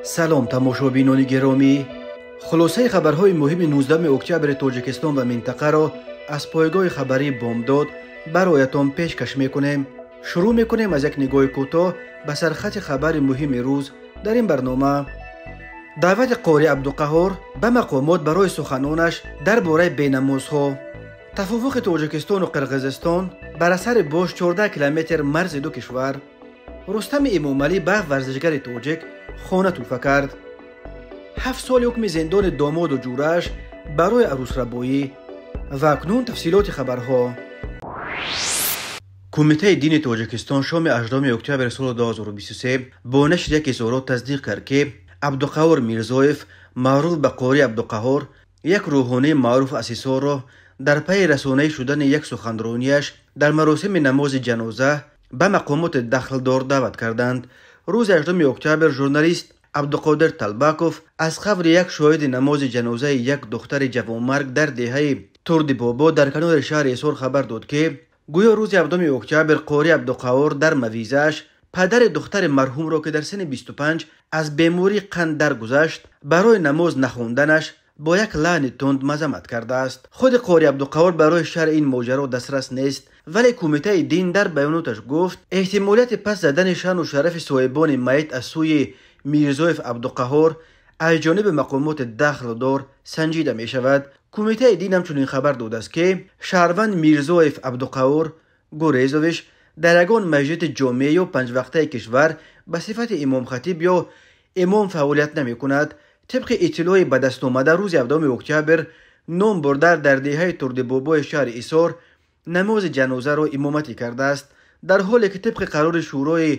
سلام تماشابینان گرامی، خلاصه خبرهای مهم 19 اکتبر تاجیکستان و منطقه را از پایگاه خبری بامداد برایتان پیشکش میکنیم. شروع میکنیم از یک نگاه کوتاه به سرخط خبر مهم روز در این برنامه. دعوت قاری عبدالقهار به مقامات برای سخنانش درباره بیناموزها. تفاوق تاجیکستان و قرقیزستان بر اثر باش 14 کیلومتر مرز دو کشور. رستم امامعلی به ورزشگر تاجیک خانه توفه کرد. 7 سال حکم زندان داماد و جورش برای عروس ربایی. و اکنون تفصیلات خبرها. کمیته دین تاجیکستان شام 18 اکتبر سال 2023 با نشر یک اظهارات تصدیق کرد که عبدالقهار میرزایف معروف به قاری عبدالقهار، یک روحانی معروف اسیسار را در پی رسانه شدن یک سخنرانیش در مراسم نماز جنازه به مقامات دخلدار دعوت کردند. روز 18 اکتبر ژورنالیست عبدالقادر طلبکوف از خبر یک شاهد نماز جنازه یک دختر جوانمرگ در دهه ترد بابا در کنار شهر ایسار خبر داد که گویا روز 17 اکتبر قاری عبدالقهار در مویزش پدر دختر مرحوم را که در سن 25 از بیماری قند درگذشت برای نماز نخواندنش با یک لعن تند مذمت کرده است. خود قاری عبدالقهار برای شرح این ماجرا دسترس نیست، ولی کمیته دین در بیاناتش گفت احتمالیت پس زدن شان و شرف صاحبان میت از سوی میرزایف عبدالقهار از جانب مقامات دخلدار سنجیده می شود. کمیته دین همچنین خبر داده است که شهروند میرزایف عبدالقهار گوریزویش در یگان مسجد جامع و 5 وقته کشور به صفت امام خطیب یا امام فعالیت نمی کند. طبق اطلاع به دست آمده روز 17 اکتبر نام برده در دهه ترد بابا شهر ایسار نماز جنازه را امامتی کرده است، در حالی که طبق قرار شورای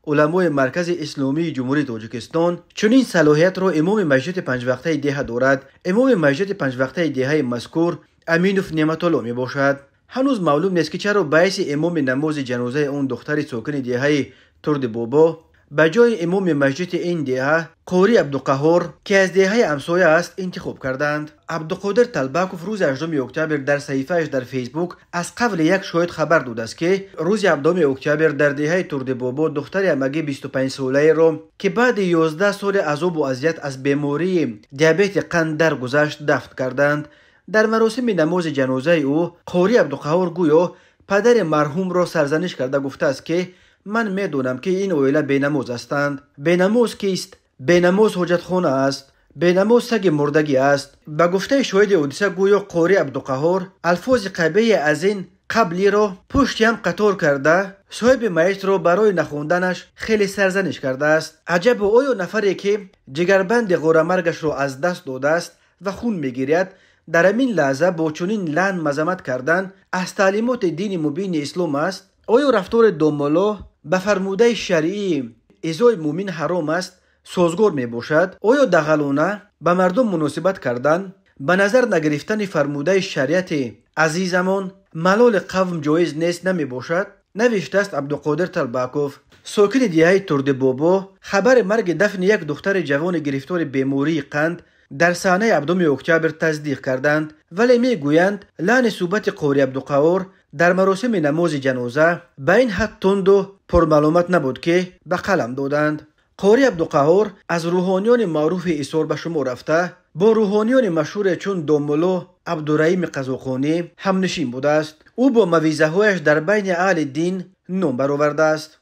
علمای مرکز اسلامی جمهوری تاجیکستان چنین صلاحیت را امام مسجد 5 وقته دهه دارد. امام مسجد 5 وقته دهه مذکور امینوف نعمت الله می باشد. هنوز معلوم نیست که چرا باعث امام نماز جنازه اون دختر ساکن دهه ترد بابا به جای امام مسجد این دهه قاری عبدالقهار که از دهه همسایه است انتخاب کردند. عبدالقادر طلبکوف روز 18 اکتبر در صحیفه‌اش در فیسبوک از قبل یک شاهد خبر داده است که روز 17 اکتبر در دهه ترد بابا دختر امگی 25 ساله را که بعد 11 سال عذاب و اذیت از بیماری دیابت قند درگذشت دفن کردند. در مراسم نماز جنازه او قاری عبدالقهار گویا پدر مرحوم را سرزنش کرده گفته است که من میدونم که این اویله بیناموز هستند. بیناموز کیست؟ بیناموز حجت خانه است. بیناموز سگ مردگی است. به گفته شاهد حادثه گویا قاری عبدالقهار الفاظ قبیح از این قبلی را پشتی هم قطار کرده صاحب میت را برای نخوندنش خیلی سرزنش کرده است. عجب آیا نفری که جگربند غور مرگش را از دست داده است و خون میگیرد در همین لحظه با چنین لعن مذمت کردن از تعلیمات دین مبین اسلام است؟ آیا رفتار دومالا به فرموده شرعی ازای مومن حرام است سازگار می باشد؟ آیا دغلانه به مردم مناسبت کردن به نظر نگرفتن فرموده شریعت عزیزمان ملال قوم جایز نیست نمی باشد؟ نوشته است عبدالقادر طلبکوف. ساکن دهه ترد بابا خبر مرگ دفن یک دختر جوان گرفتار بیماری قند در صحنه 17 اکتبر تصدیق کردند، ولی می گویند لعن صحبت قاری عبدالقهار در مراسم نماز جنازه به این حد تند و پرمعلومات نبود که به قلم دادند. قاری عبدالقهار از روحانیان معروف ایسار به شما رفته با روحانیان مشهور چون داملا عبدالرحیم قزاقانی همنشین بوده است. او با موعظه هایش در بین اهل دین نام برآورده است.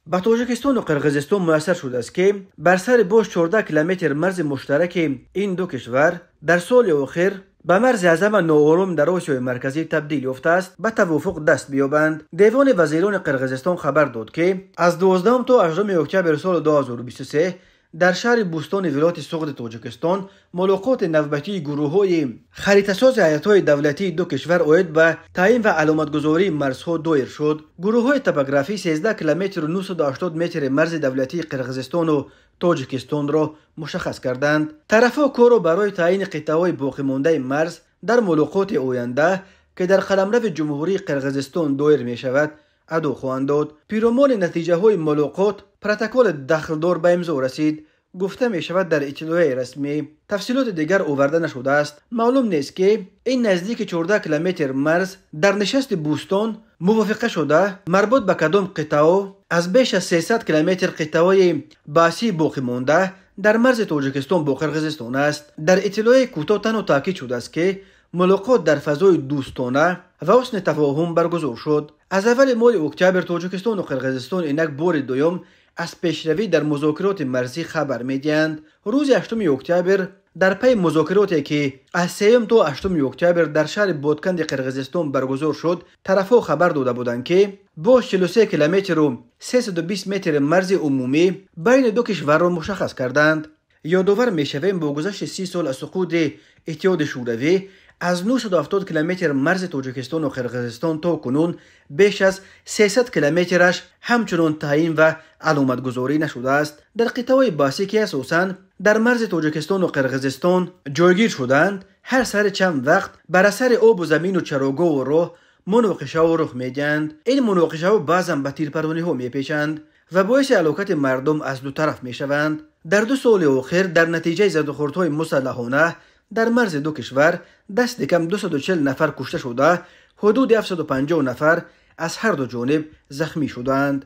به تاجیکستان و قرقیزستان میسر شده است که بر سر باش 14 کیلومتر مرز مشترک این دو کشور در سال اخیر به مرز اعظم ناآرام در آسیای مرکزی تبدیل یافته است به توافق دست بیابند. دیوان وزیران قرقیزستان خبر داد که از 12 تا 18 اکتبر سال 2023 در شهر بوستان ولایت سوغد تاجیکستان ملاقات نوبتی گروه‌های خریطه‌ساز هیئت‌های دولتی دو کشور عاید به تعیین و علامتگذاری مرزها دایر شد. گروه‌های توپوگرافی 13 کیلومتر و 980 متر مرز دولتی قرقیزستان و تاجیکستان را مشخص کردند. طرف‌ها کار را برای تعیین قطعه‌های باقی مانده مرز در ملاقات آینده که در قلمرو جمهوری قرقیزستان دایر می‌شود ادا خواهند داد. پیرامون نتیجه های ملاقات پروتکل دخلدار به امضا رسید. گفته می شود در اطلاع رسمی تفصیلات دیگر آورده نشده است. معلوم نیست که این نزدیک 14 کیلومتر مرز در نشست بوستان موافقه شده مربوط به کدام قطعه از بیش از 300 کیلومتر قطعه باسی باقی مانده در مرز تاجیکستان با قرقیزستان است. در اطلاع کوتاه تنها تاکید شده است که ملاقات در فضای دوستانه و حسن تفاهم برگزار شد. از اول ماه اکتبر تاجیکستان و قرقیزستان اینک بار دوم از پیشروی در مذاکرات مرزی خبر میدهند. روز 8 اکتبر در پی مذاکراتی که از 3 تا 8 اکتبر در شهر بادکند قرقیزستان برگزار شد، طرفها خبر داده بودند که با 43 کیلومتر و 320 متر مرز عمومی بین دو کشور را مشخص کردند. یادآور میشویم با گذشت 30 سال از سقوط اتحاد شوروی از 970 کیلومتر مرز تاجیکستان و قرقیزستان تا کنون بیش از 300 کیلومترش همچنان تعیین و علامت گذاری نشده است. در قطعه باسی که اساساً در مرز تاجیکستان و قرقیزستان جایگیر شدند، هر سر چند وقت بر اثر آب و زمین و چراگاه و راه مناقشه ها رخ میدهند. این مناقشه ها بعضا به تیرپرانی ها میپیچند و باعث علاقت مردم از دو طرف میشوند. در 2 سال اخیر در نتیجه زدوخوردهای مسلحانه در مرز دو کشور دست کم 240 نفر کشته شده، حدود 750 نفر از هر دو جانب زخمی شدند.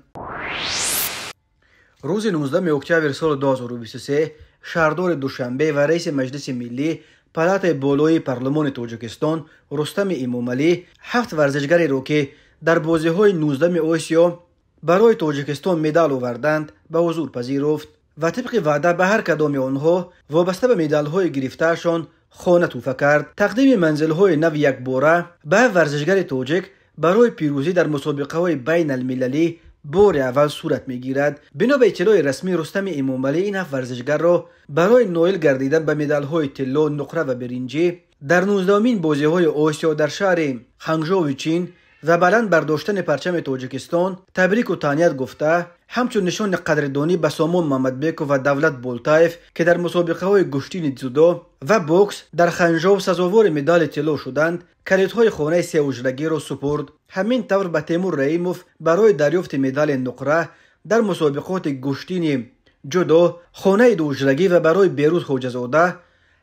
روز 19 اکتبر سال 2023 شهردار دوشنبه و رئیس مجلس ملی پالاتای بالای پارلمان تاجیکستان رستم امامعلی 7 ورزشکاری را که در بازی‌های 19 آسیا برای تاجیکستان مدال آوردند به حضور پذیرفت و طبق وعده به هر کدام آنها وابسته به مدال‌های گرفته‌شان خانه تحفه کرد. تقدیم منزل‌های نو یک باره به ورزشگر تاجیک برای پیروزی در مسابقه‌های بین المللی بار اول صورت می‌گیرد. بنا به اطلاع رسمی رستم امامعلی این 7 ورزشگر را برای نایل گردیدن به مدال‌های طلا، نقره و برنجی در 19مین بازی‌های آسیا در شهر هنگژو چین و بلند برداشتن پرچم تاجیکستان تبریک و تهنیت گفته، همچون نشان قدردانی به سامان محمدبیکو و دولت بولتایف که در مسابقه‌های گشتین جودو و بوکس در خنجو سزاوار مدال طلا شدند، کلیدهای خانه 3 اجرگی را سپرد. همین طور به تیمور رحیموف برای دریافت مدال نقره در مسابقات گشتین جودو خانه 2 اجرگی و برای بیروز خوجزاده،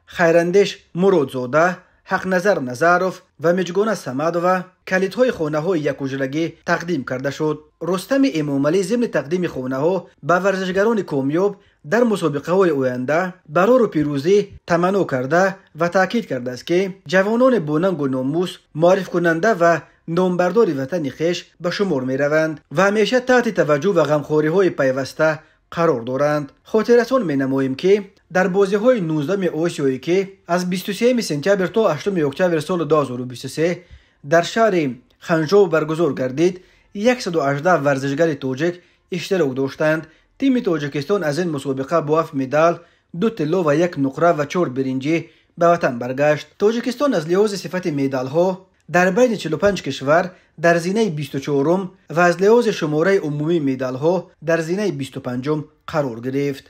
خیراندیش مرادزاده، حق نظر نظروف و مجگان سمدوف کلیدهای خانه های 1 اجرگی تقدیم کرده شد. رستم امامعلی ضمن تقدیم خانه ها به ورزشگران کامیاب در مسابقه های آینده برای پیروزی تمنا کرده و تاکید کرده است که جوانان بوننگ و ناموس، معرف کننده و نامبردار وطن خویش به شمار می روند و همیشه تحت توجه و غمخواری های پیوسته قرار دارند. خاطرتان می نماییم که در بازی های 19 آسیایی که از 23 سپتامبر تا 8 اکتبر سال 2023 در شهر خنجو برگزار گردید، 118 ورزشگر تاجیک اشتراک داشتند. تیم تاجیکستان از این مسابقه با 7 مدال، 2 طلا و 1 نقره و 4 برنجی به وطن برگشت. تاجیکستان از لحاظ صفت مدال ها در بین 45 کشور در زینه 24م و از لحاظ شماره عمومی مدال ها در زینه 25م قرار گرفت.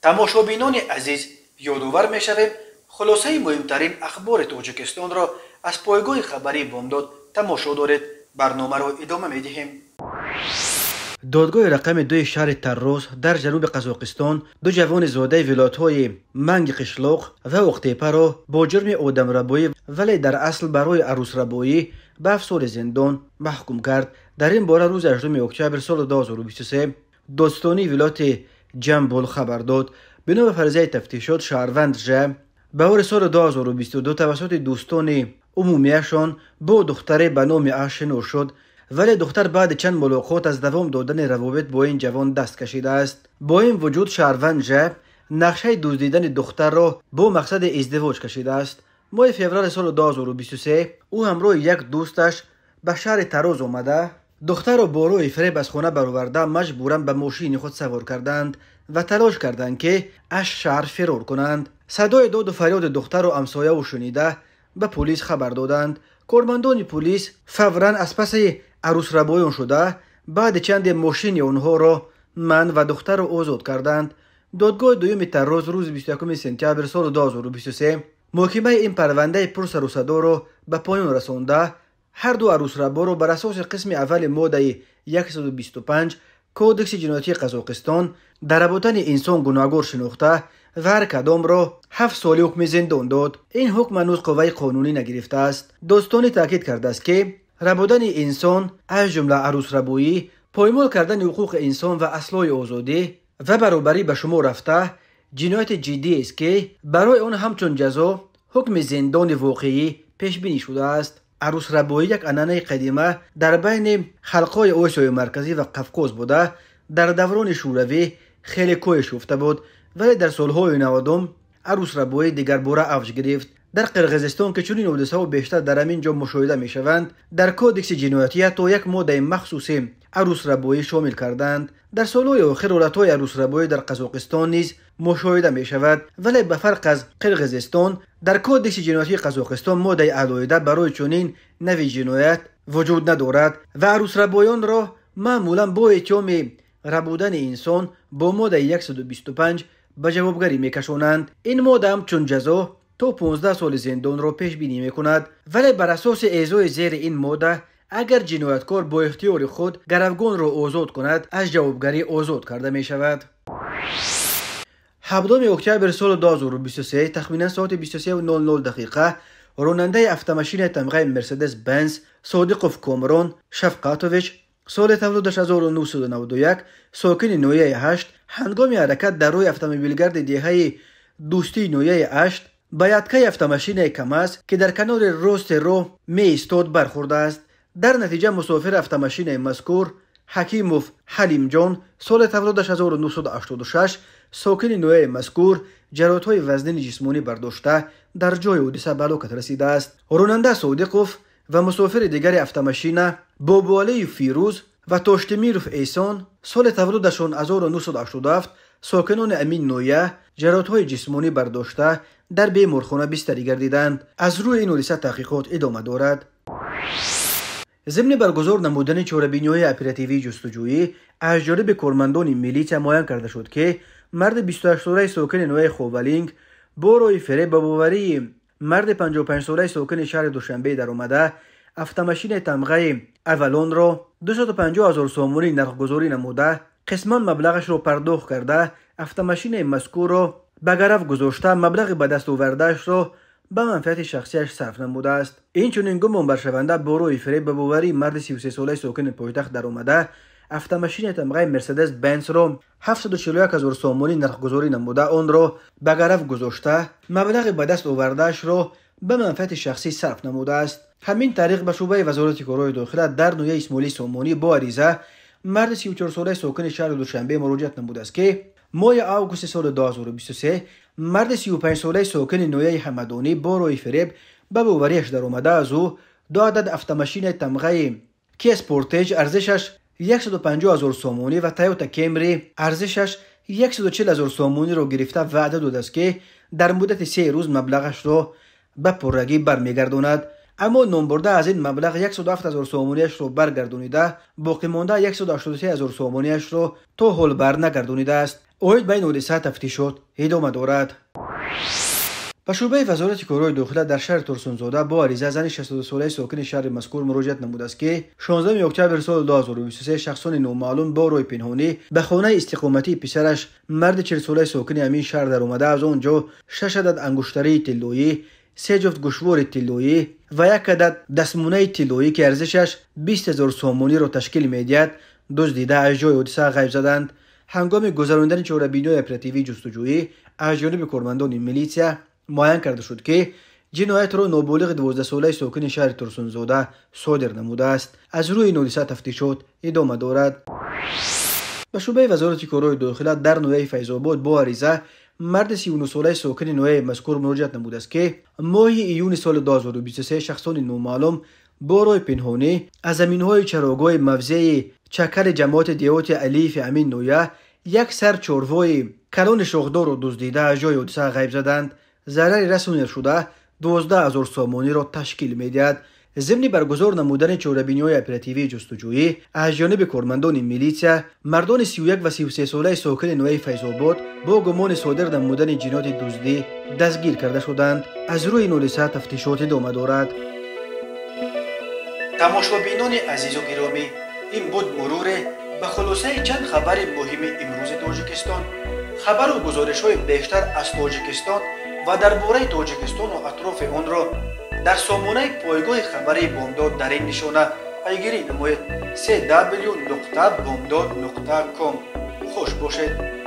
تماشابینان عزیز، یادآور می‌شویم خلاصه مهمترین اخبار تاجیکستان را از پایگاه خبری بامداد تماشا دارید. برنامه را ادامه می‌دهیم. دادگاه رقم 2 شهر تروس در جنوب قزاقستان 2 جوان زاده ولایت‌های منگ قشلاق و اقتیپه را با جرم آدمربایی ولی در اصل برای عروسربایی به 7 سال زندان محکوم کرد. در این باره روز 8 اکتبر سال 2023 دادستانی ولایت جنبل خبر داد. بنا به فرضیه تفتیشات شهروند ژ بهار سال 2022 توسط دوستان عمومیشان با دختری به نام آشنا شد، ولی دختر بعد چند ملاقات از دوام دادن روابط با این جوان دست کشیده است. با این وجود شهروند ژ نقشه دزدیدن دختر را با مقصد ازدواج کشیده است. ماه فوریه سال 2023 او همراه یک دوستش به شهر تروز آمده دختر را با راه فریب از خانه برآورده مجبوراً به ماشین خود سوار کردند و تلاش کردند که از شهر فرار کنند. صدای داد و فریاد دختر را همسایه و شنیده به پلیس خبر دادند. کارمندان پلیس فوراً از پس عروس ربایان شده بعد چند ماشین آنها را من و دختر را آزاد کردند. دادگاه دوم تروز روز 21 سپتامبر سال 2023 محکمه این پرونده پرسر و صدا را به پایان رسانده هر دو عروس ربا را بر اساس قسم اول ماده 125 کودکس جنایتی قزاقستان در ربطن انسان گناهکار شناخته و هر کدام را 7 سال حکم زندان داد. این حکم هنوز قوه قانونی نگرفته است. دادستانی تاکید کرده است که ربودن انسان از جمله عروس ربویی، پایمال کردن حقوق انسان و اصلاح آزادی و برابری به شما رفته جنایت جدی است که برای آن همچون جزا حکم زندان واقعی پیش بینی شده است. عروس ربویی یک عنعنه قدیمه در بین خلقای آسیای مرکزی و قفقاز بوده. در دوران شوروی خیلی کاهش یافته بود، ولی در سالهای 90 عروس ربویی دیگر باره اوج گرفت. در قرقیزستان که چنین حادثه‌ها بیشتر در همین جا مشاهده می‌شوند، در کودکس جنایتی تا یک ماده مخصوصی عروس ربویی شامل کردند. در سالهای آخر حالت‌های عروس ربویی در قزاقستان نیز مشاهده می‌شود، ولی به فرق از قرقیزستان در کودکس جنایتی قزاقستان ماده علاوه برای چنین نوع جنایت وجود ندارد و عروس ربویان را معمولا با اتهام ربودن انسان با ماده 125 به جوابگری می‌کشانند. این ماده هم چون جزا تا 15 سال زندان را پیش بینی می‌کند، ولی بر اساس اعضای زیر این ماده اگر جنایتکار با اختیار خود گروگان را آزاد کند از جوابگری آزاد کرده می‌شود. 7 اکتبر سال 2023 تخمینا ساعت 23:00 دقیقه راننده افت-ماشین تمغه مرسدس بنز صادقوف کامران شفقاتوویچ سال تولدش 1991 ساکن نویه 8 هنگام حرکت در روی اتومبیلگرد دهه دوستی نویه 8 به یدکه افت-ماشین کماز که در کنار راست راه می ایستاد برخورده است. در نتیجه مسافر افت-ماشین مذکور حکیموف حلیم جان سال تولدش 1986 ساکن نویه مذکور جراحت‌های وزنی جسمانی برداشته در جای حادثه به هلاکت رسیده است. راننده صادقوف و مسافر دیگر افت-ماشین بابوالی فیروز و توشتمیروف ایسان سال تولدشان 1987 ساکنان امین نویه جراحت‌های جسمانی برداشته در بیمارخانه بستری گردیدند. از روی این حادثه تحقیقات ادامه دارد. ضمن برگزار نمودن چاره‌بینی‌های اپراتیوی جستجویی از جانب کارمندان میلیشیا معین کرده شد که مرد 28 ساله ساکن نویه خوولینگ با روی فریب به باوری مرد 55 ساله ساکن شهر دوشنبه در آمده افت-ماشین تمغه اولون را 250,000 سومونی نرخ‌گذاری نموده قسما مبلغش را پرداخت کرده افت-ماشین مذکور را به گرو گذاشته مبلغ به دست آورده‌اش را به منفعت شخصیش صرف نموده است. این چنین گمان برشونده با روی فریب به باوری مرد 33 ساله ساکن پایتخت در آمده افت-ماشین تمغه مرسدس بنز را 741,000 سومونی نرخ‌گذاری نموده آن را به گرو گذاشته مبلغ به دست آورده‌اش را به منفعت شخصی صرف نموده است. همین طریق به شعبه وزارت کارهای داخله در نویه اسماعیلی سومونی با عریضه مرد 34 ساله ساکن شهر دوشنبه مراجعت نموده است که ماه آگوست سال 2023 مرد 35 ساله ساکن نویه حمدانی با روی فریب به باوریش در آمده از او 2 عدد افت-ماشین تمغه کی اسپورتیج ارزشش 150,000 سومونی و تایوتا کیمری ارزشش 140,000 سومونی را گرفته وعده داده است که در مدت 3 روز مبلغش را به پررگی برمیگرداند، اما نامبرده از این مبلغ 107,000 سومونیش را برگردانیده باقی مانده 183,000 سومونیش را تا حال بر نگردانیده است. اوید به این حادثه تفتیشات ادامه دارد. به شعبه وزارت کارهای داخله در شهر ترسونزاده با عریضه زن 62 ساله ساکن شهر مذکور مراجعت نموده است که 16 اکتبر سال 2023 شخصان نامعلوم با روی پنهانی به خانه استقامتی پسرش مرد 40 ساله ساکن همین شهر در آمده از آنجا 6 عدد انگشتری طلایی، 3 جفت گوشوار طلایی و 1 عدد دستمونه طلایی که ارزشش 20,000 سومونی را تشکیل می‌دهد دزدیده از جای حادثه غیب زدند. هنگام گذراندن چاره‌بینی‌های اپراتیوی جستجویی از جانب کارمندان میلیشیا معین کرده شد که جنایت را نابالغ 12 ساله ساکن شهر ترسونزاده صادر نموده است. از روی این حادثه تفتیشات ادامه دارد. به شعبه وزارت کارهای داخله در نویه فیض‌آباد با عریضه مرد 39 ساله ساکن نویه مذکور مراجعت نموده است که ماه ایون سال 2023 شخصان نامعلوم با روی پنهانی از زمین‌های چراگاه موضع چکر جماعت دیهات الیف امین نویه یک سر چاروای کلان شاخدار را دزدیده از جای حادثه غیب زدند. ضرر رسانیده شده 12,000 سومونی را تشکیل می‌دهد. ضمن برگزار نمودن چاره‌بینی‌های اپراتیوی جستجویی از جانب کارمندان میلیشیا مردان 31 و 33 ساله ساکن نویه فیض‌آباد با گمان صادر نمودن جنایت دزدی دستگیر کرده شدند. از روی این حادثه تفتیشات ادامه دارد. تماشابینان عزیز و گرامی، این بود مرور به خلاصه چند خبر مهم امروز تاجیکستان. خبر و گزارش‌های بیشتر از تاجیکستان و درباره تاجیکستان و اطراف آن را در سامانه پایگاه خبری بامداد در این نشانه پیگیری نمایید: www.bamdad.com. خوش باشید.